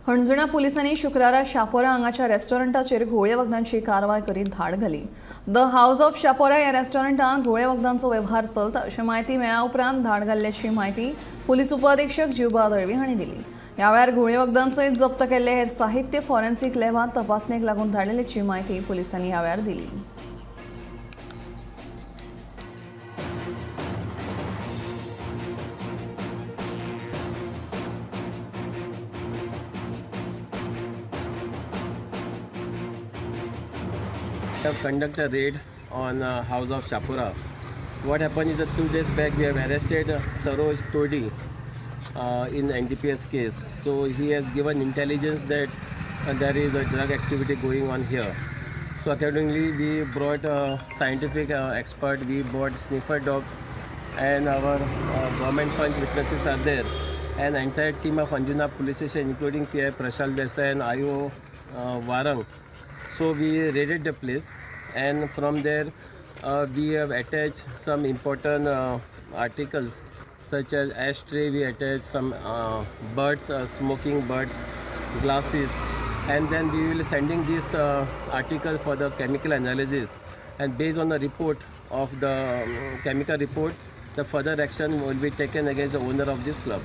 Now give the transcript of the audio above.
हणजुणा पोलिसांनी शुक्रारा शापोरा हांगाच्या रेस्टॉरंटाचेर घोळे वखदांची कारवाय करीत धाड घाली। द हाऊस ऑफ शापोरा ह्या रेस्टॉरंटात घोळे वखदांचो वेव्हार चलता अशी माहिती मेळ्ळ्या उपरांत धाड घाल्ल्याची माहिती पुलीस उपअधीक्षक जीवबा दळवी हांणी दिली। ह्या वेळार घोळे वखदांसयत जप्त केल्ले हेर साहित्य फॉरेन्सिक लॅबांत तपासणेक लागून धाडलेल्याची माहिती पुलिसांनी ह्या वेळार दिली। We have conducted a raid on house of Chopora. What happened is that 2 days back we have arrested Saroj Todi in NDPS case. So he has given intelligence that there is a drug activity going on here. So accordingly we brought a scientific expert, we brought sniffer dog, and our government punch witnesses are there. An entire team of Anjuna police station including PI Prashal Desai and IO Warang. So we raided the place, and from there we have attached some important articles such as ashtray. We attached some birds, smoking birds, glasses, and then we will sending this article for the chemical analysis. And based on the report of the chemical report, the further action will be taken against the owner of this club.